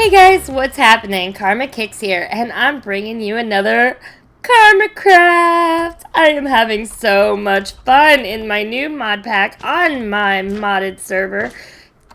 Hey guys, what's happening? Karma Kicks here, and I'm bringing you another KarmaCraft. I am having so much fun in my new mod pack on my modded server.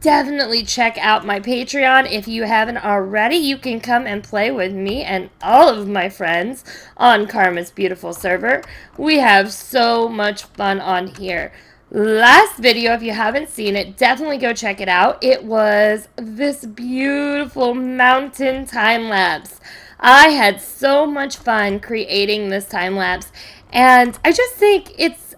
Definitely check out my Patreon if you haven't already. You can come and play with me and all of my friends on Karma's beautiful server. We have so much fun on here. Last video, if you haven't seen it, definitely go check it out. It was this beautiful mountain time lapse. I had so much fun creating this time lapse, and I just think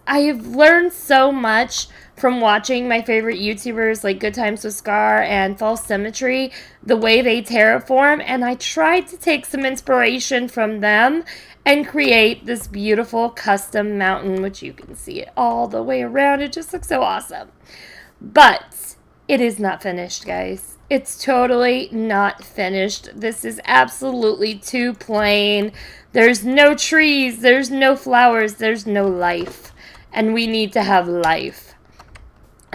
I've learned so much from watching my favorite YouTubers like Good Times with Scar and False Symmetry, the way they terraform, and I tried to take some inspiration from them and create this beautiful custom mountain, which you can see it all the way around. It just looks so awesome. But it is not finished, guys. It's totally not finished. This is absolutely too plain. There's no trees, there's no flowers, there's no life. And we need to have life.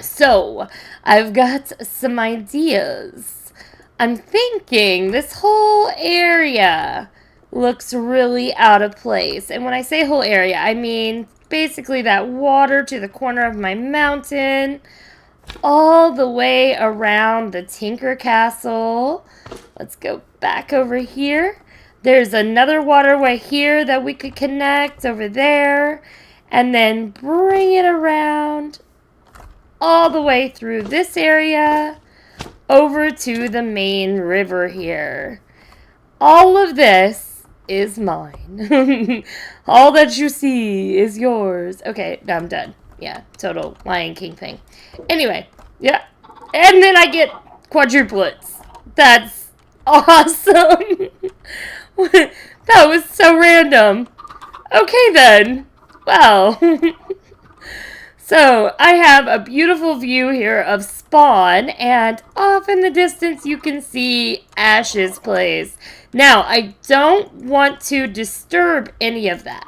So, I've got some ideas. I'm thinking this whole area looks really out of place. And when I say whole area, I mean basically that water to the corner of my mountain, all the way around the Tinker Castle. Let's go back over here. There's another waterway here that we could connect over there, and then bring it around all the way through this area over to the main river here. All of this is mine. All that you see is yours. Okay, now I'm done. Yeah, total Lion King thing. Anyway, yeah. And then I get quadruplets. That's awesome. That was so random. Okay then. Well. So, I have a beautiful view here of Spawn, and off in the distance you can see Ash's place. Now, I don't want to disturb any of that.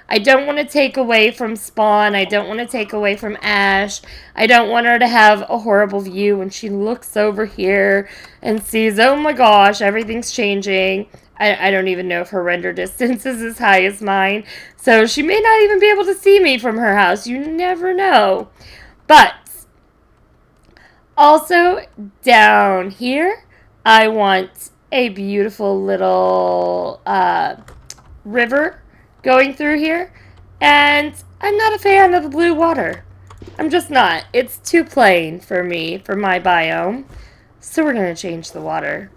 I don't want to take away from Spawn. I don't want to take away from Ash. I don't want her to have a horrible view when she looks over here and sees, oh my gosh, everything's changing. I don't even know if her render distance is as high as mine. So she may not even be able to see me from her house. You never know. But also down here, I want a beautiful little river going through here. And I'm not a fan of the blue water. I'm just not. It's too plain for me, for my biome. So we're going to change the water.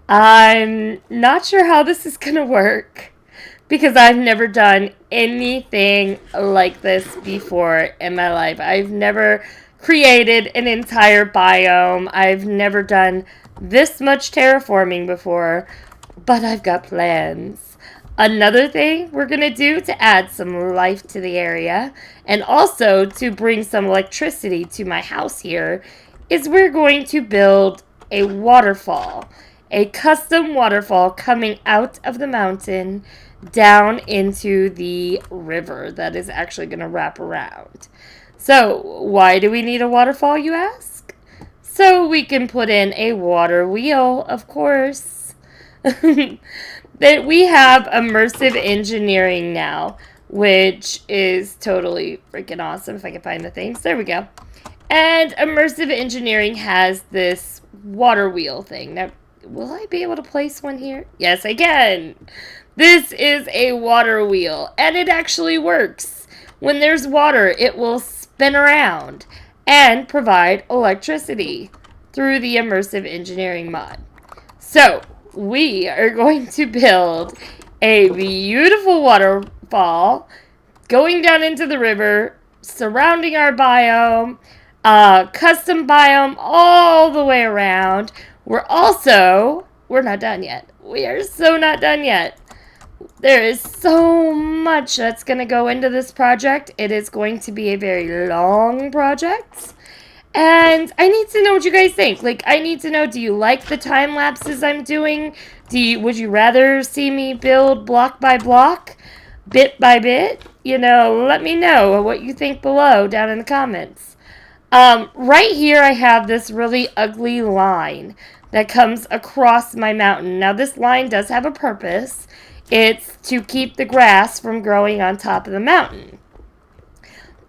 I'm not sure how this is going to work because I've never done anything like this before in my life. I've never created an entire biome. I've never done this much terraforming before, but I've got plans. Another thing we're going to do to add some life to the area and also to bring some electricity to my house here is we're going to build a waterfall. A custom waterfall coming out of the mountain down into the river that is actually going to wrap around. So, why do we need a waterfall, you ask? So we can put in a water wheel, of course. That we have immersive engineering now, which is totally freaking awesome. If I can find the things. There we go. And immersive engineering has this water wheel thing. Now, will I be able to place one here? Yes, I can. This is a water wheel, and it actually works. When there's water, it will spin around and provide electricity through the immersive engineering mod. So, we are going to build a beautiful waterfall going down into the river, surrounding our biome, custom biome all the way around. We're not done yet. We are so not done yet. There is so much that's going to go into this project. It is going to be a very long project. And I need to know what you guys think. Like, I need to know, do you like the time lapses I'm doing? Would you rather see me build block by block, bit by bit? You know, let me know what you think below down in the comments. Right here I have this really ugly line that comes across my mountain. Now this line does have a purpose. It's to keep the grass from growing on top of the mountain.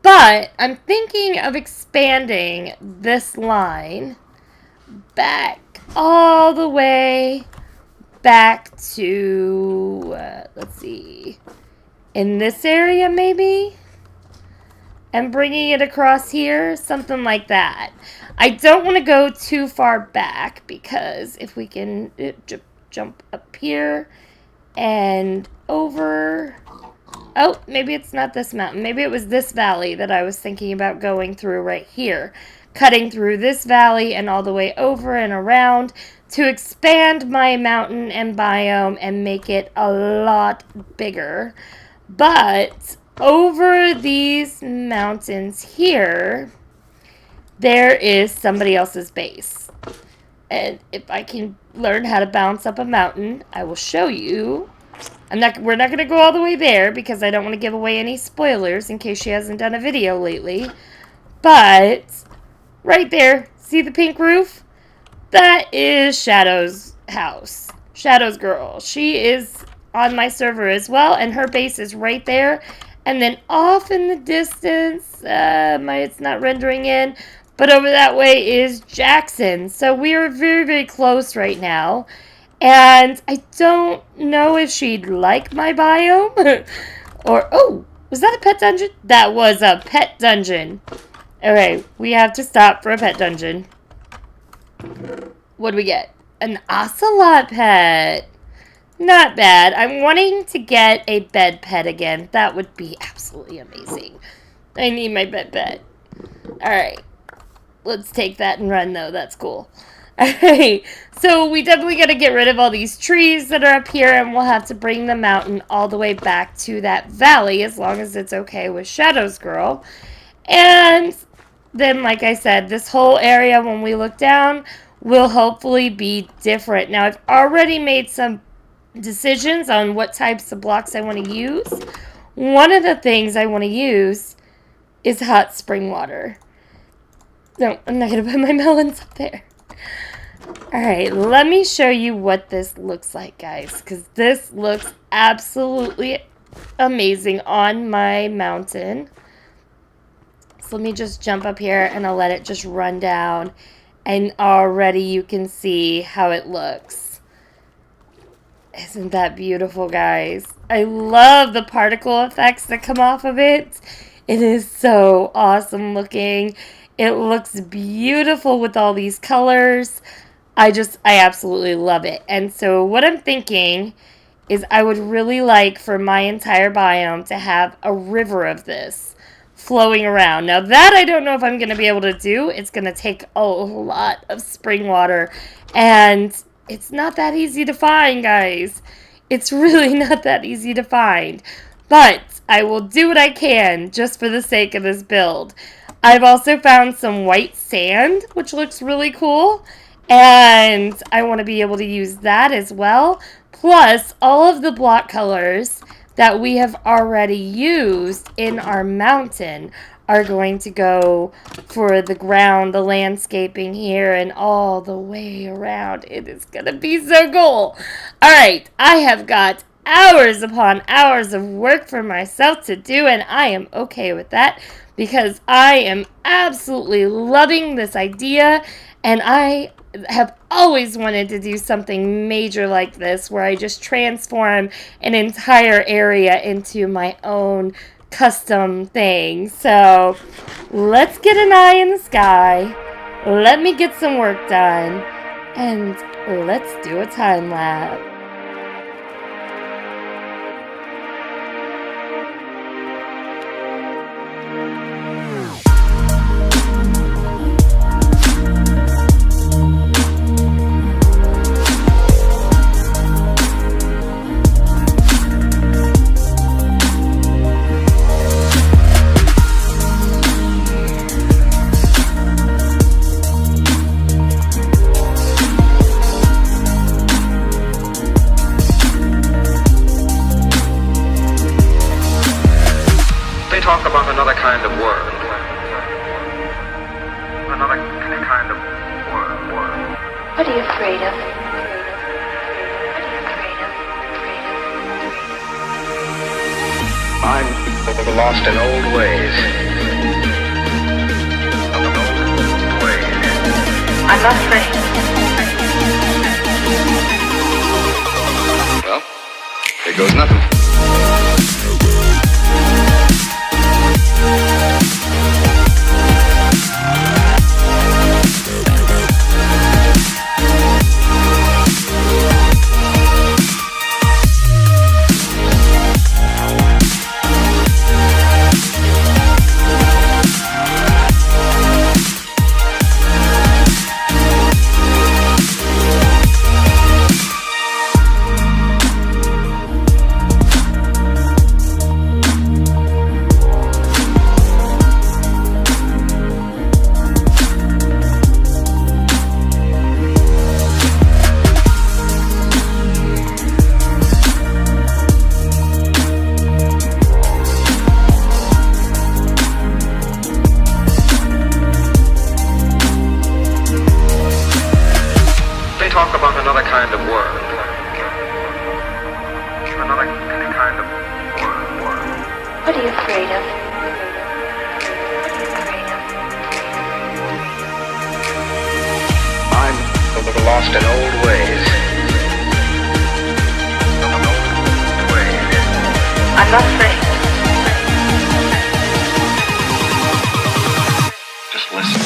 But I'm thinking of expanding this line back all the way back to, let's see, in this area maybe? And bringing it across here, something like that. I don't want to go too far back because if we can jump up here and over. Oh, maybe it's not this mountain. Maybe it was this valley that I was thinking about going through right here. Cutting through this valley and all the way over and around to expand my mountain and biome and make it a lot bigger. But over these mountains here, there is somebody else's base. And if I can learn how to bounce up a mountain, I will show you. We're not going to go all the way there because I don't want to give away any spoilers in case she hasn't done a video lately. But right there, see the pink roof? That is Shadow's house. Shadow's girl. She is on my server as well, and her base is right there. And then off in the distance, it's not rendering in, but over that way is Jackson. So we are very, very close right now. And I don't know if she'd like my biome. Or, oh, was that a pet dungeon? That was a pet dungeon. Okay, we have to stop for a pet dungeon. What do we get? An ocelot pet. Not bad. I'm wanting to get a bed pet again. That would be absolutely amazing. I need my bed pet. Alright. Let's take that and run, though. That's cool. Alright. So we definitely got to get rid of all these trees that are up here, and we'll have to bring the mountain all the way back to that valley, as long as it's okay with Shadow's girl. And then, like I said, this whole area, when we look down, will hopefully be different. Now, I've already made some decisions on what types of blocks I want to use. One of the things I want to use is hot spring water. No, I'm not going to put my melons up there. Alright, let me show you what this looks like, guys, because this looks absolutely amazing on my mountain. So let me just jump up here and I'll let it just run down, and already you can see how it looks. Isn't that beautiful, guys? I love the particle effects that come off of it. It is so awesome looking. It looks beautiful with all these colors. I absolutely love it. And so what I'm thinking is I would really like for my entire biome to have a river of this flowing around. Now that I don't know if I'm going to be able to do. It's going to take a lot of spring water, and it's not that easy to find, guys. It's really not that easy to find. But I will do what I can just for the sake of this build. I've also found some white sand, which looks really cool. And I want to be able to use that as well. Plus, all of the block colors that we have already used in our mountain are going to go for the ground, the landscaping here, and all the way around. It is going to be so cool. Alright, I have got hours upon hours of work for myself to do, and I am okay with that because I am absolutely loving this idea, and I have always wanted to do something major like this where I just transform an entire area into my own custom thing. So let's get an eye in the sky, let me get some work done, and let's do a time lapse. lost in old ways. I'm not afraid. Well, there goes nothing. Talk about another kind of world. Another kind of world. What are you afraid of? I'm lost in old ways. I'm not afraid. Just listen.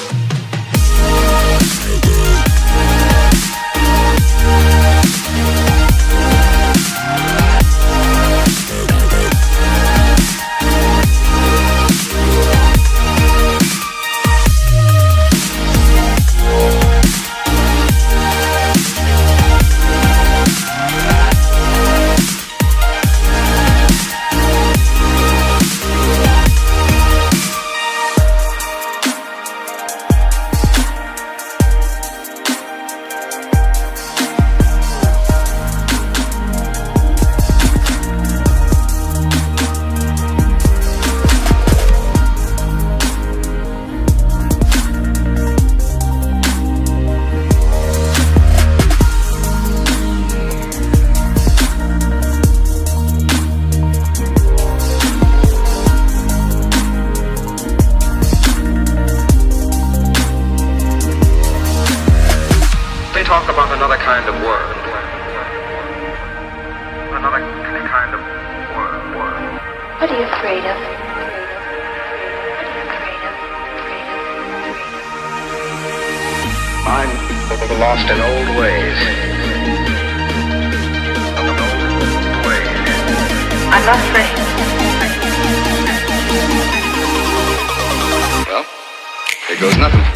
Talk about another kind of world. Another kind of world. What are you afraid of? I'm lost in old ways. I'm not afraid. Well, there goes nothing.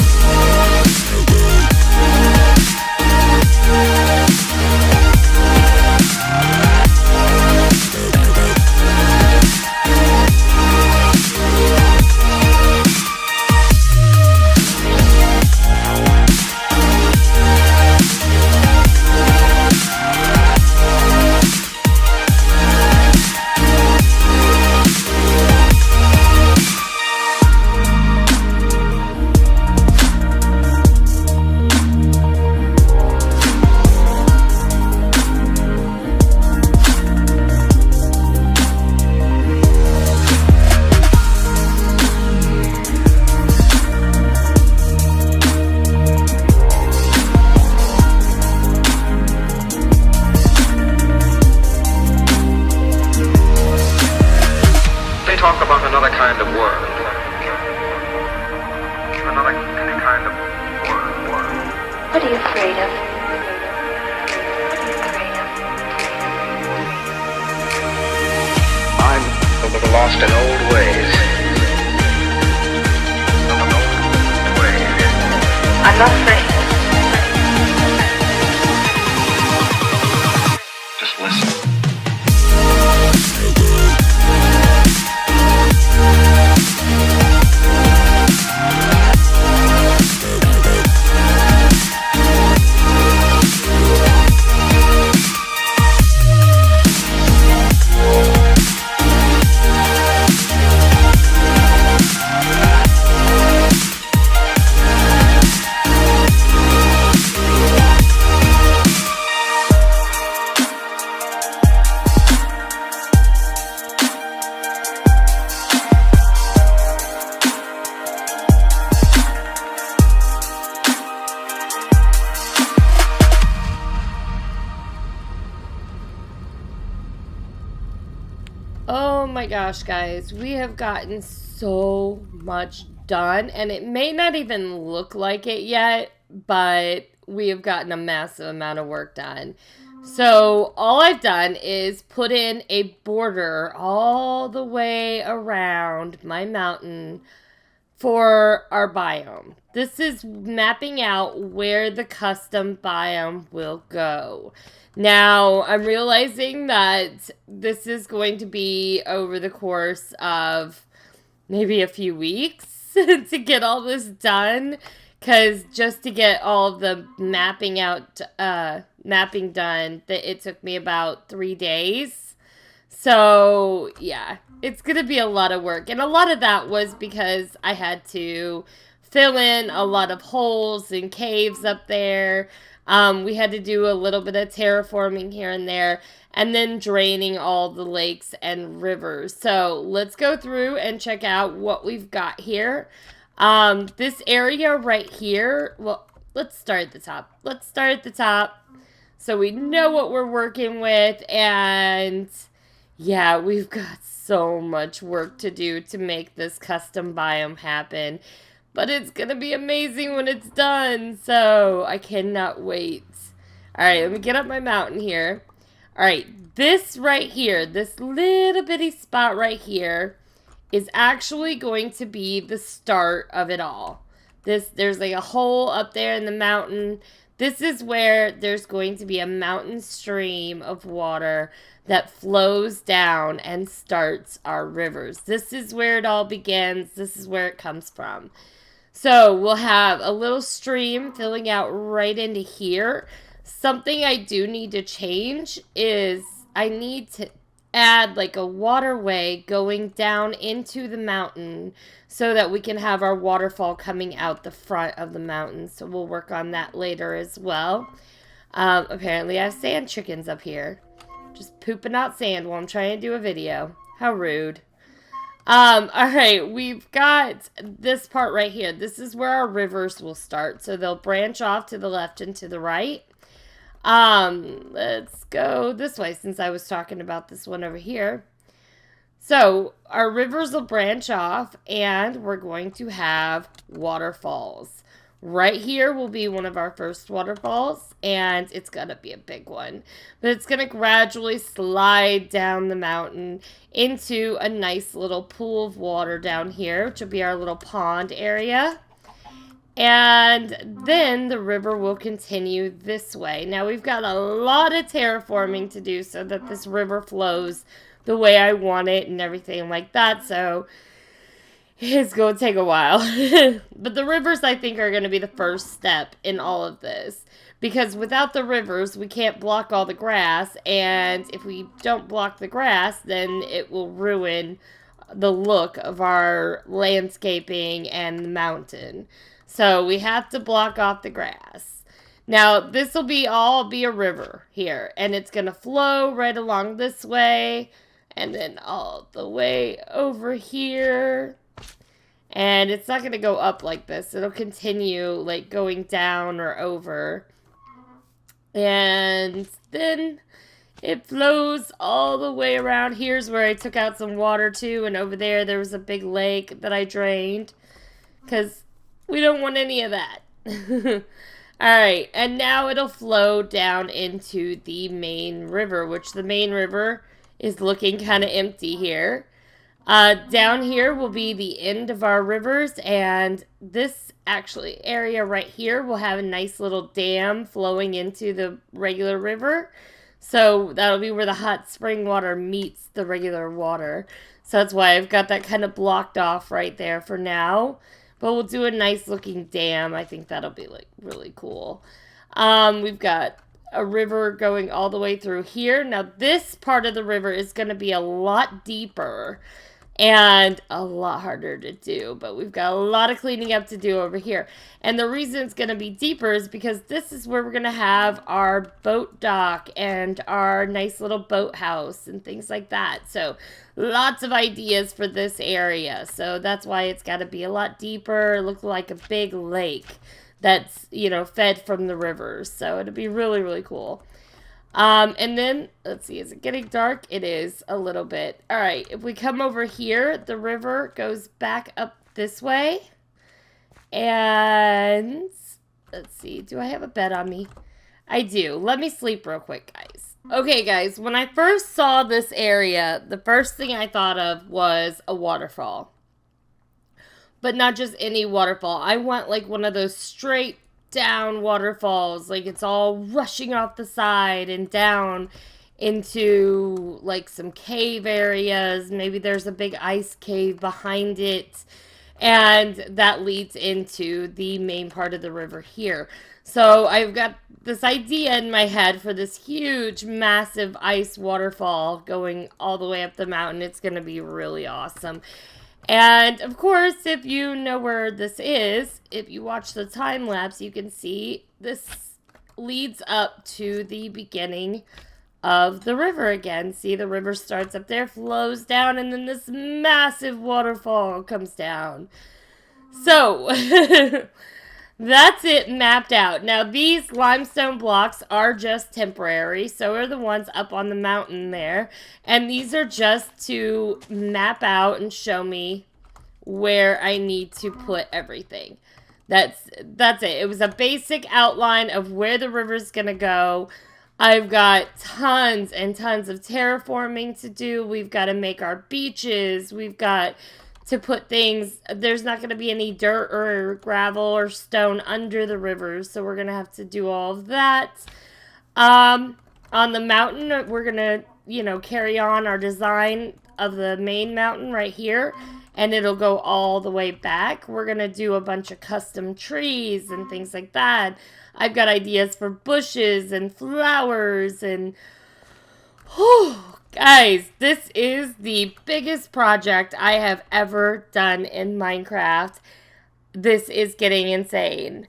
Talk about another kind of world. Another kind of world. What are you afraid of? I'm lost in old ways. I'm not afraid. Just listen. gosh, guys, we have gotten so much done, and it may not even look like it yet, but we have gotten a massive amount of work done. So all I've done is put in a border all the way around my mountain for our biome. This is mapping out where the custom biome will go. Now, I'm realizing that this is going to be over the course of maybe a few weeks to get all this done, because just to get all of the mapping done, that it took me about 3 days. So, yeah, it's going to be a lot of work. And a lot of that was because I had to fill in a lot of holes and caves up there. We had to do a little bit of terraforming here and there, and then draining all the lakes and rivers. So let's go through and check out what we've got here. This area right here, well, let's start at the top. Let's start at the top so we know what we're working with. And yeah, we've got so much work to do to make this custom biome happen. But it's going to be amazing when it's done. So I cannot wait. Alright, let me get up my mountain here. Alright, this right here, this little bitty spot right here is actually going to be the start of it all. There's like a hole up there in the mountain. This is where there's going to be a mountain stream of water that flows down and starts our rivers. This is where it all begins. This is where it comes from. So we'll have a little stream filling out right into here. Something I do need to change is I need to add like a waterway going down into the mountain so that we can have our waterfall coming out the front of the mountain. So we'll work on that later as well. Apparently I have sand chickens up here. Just pooping out sand while I'm trying to do a video. How rude. Alright, we've got this part right here. This is where our rivers will start. So they'll branch off to the left and to the right. Let's go this way since I was talking about this one over here. So our rivers will branch off and we're going to have waterfalls. Right here will be one of our first waterfalls, and it's going to be a big one. But it's going to gradually slide down the mountain into a nice little pool of water down here, which will be our little pond area. And then the river will continue this way. Now we've got a lot of terraforming to do so that this river flows the way I want it and everything like that. So it's going to take a while. But the rivers, I think, are going to be the first step in all of this. Because without the rivers, we can't block all the grass. And if we don't block the grass, then it will ruin the look of our landscaping and the mountain. So we have to block off the grass. Now, this will all be a river here. And it's going to flow right along this way. And then all the way over here. And it's not going to go up like this. It'll continue like going down or over. And then it flows all the way around. Here's where I took out some water too. And over there was a big lake that I drained. Because we don't want any of that. Alright, and now it'll flow down into the main river. Which the main river is looking kind of empty here. Down here will be the end of our rivers, and this actually area right here will have a nice little dam flowing into the regular river. So that'll be where the hot spring water meets the regular water. So that's why I've got that kind of blocked off right there for now. But we'll do a nice looking dam. I think that'll be like really cool. We've got a river going all the way through here. Now this part of the river is going to be a lot deeper and a lot harder to do, but we've got a lot of cleaning up to do over here. And the reason it's going to be deeper is because this is where we're going to have our boat dock and our nice little boathouse and things like that. So lots of ideas for this area. So that's why it's got to be a lot deeper, look like a big lake that's, you know, fed from the rivers. So it'll be really, really cool. And then, let's see, is it getting dark? It is a little bit. All right, if we come over here, the river goes back up this way. And let's see, do I have a bed on me? I do. Let me sleep real quick, guys. Okay, guys, when I first saw this area, the first thing I thought of was a waterfall. But not just any waterfall. I want like one of those straight down waterfalls. Like it's all rushing off the side and down into like some cave areas. Maybe there's a big ice cave behind it. And that leads into the main part of the river here. So I've got this idea in my head for this huge, massive ice waterfall going all the way up the mountain. It's going to be really awesome. And of course, if you know where this is, if you watch the time lapse, you can see this leads up to the beginning of the river again. See, the river starts up there, flows down, and then this massive waterfall comes down. So, that's it mapped out. Now, these limestone blocks are just temporary. So are the ones up on the mountain there. And these are just to map out and show me where I need to put everything. That's it. It was a basic outline of where the river's going to go. I've got tons and tons of terraforming to do. We've got to make our beaches. We've got to put things. There's not going to be any dirt or gravel or stone under the river, so we're going to have to do all of that. On the mountain, we're going to, carry on our design of the main mountain right here, and it'll go all the way back. We're going to do a bunch of custom trees and things like that. I've got ideas for bushes and flowers and... Guys, this is the biggest project I have ever done in Minecraft. This is getting insane.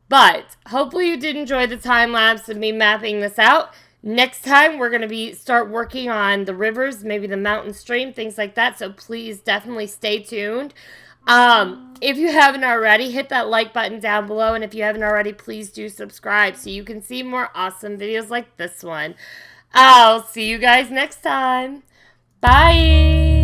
But hopefully you did enjoy the time lapse of me mapping this out. Next time we're going to start working on the rivers, maybe the mountain stream, things like that. So please definitely stay tuned. If you haven't already, hit that like button down below. And if you haven't already, please do subscribe so you can see more awesome videos like this one. I'll see you guys next time. Bye.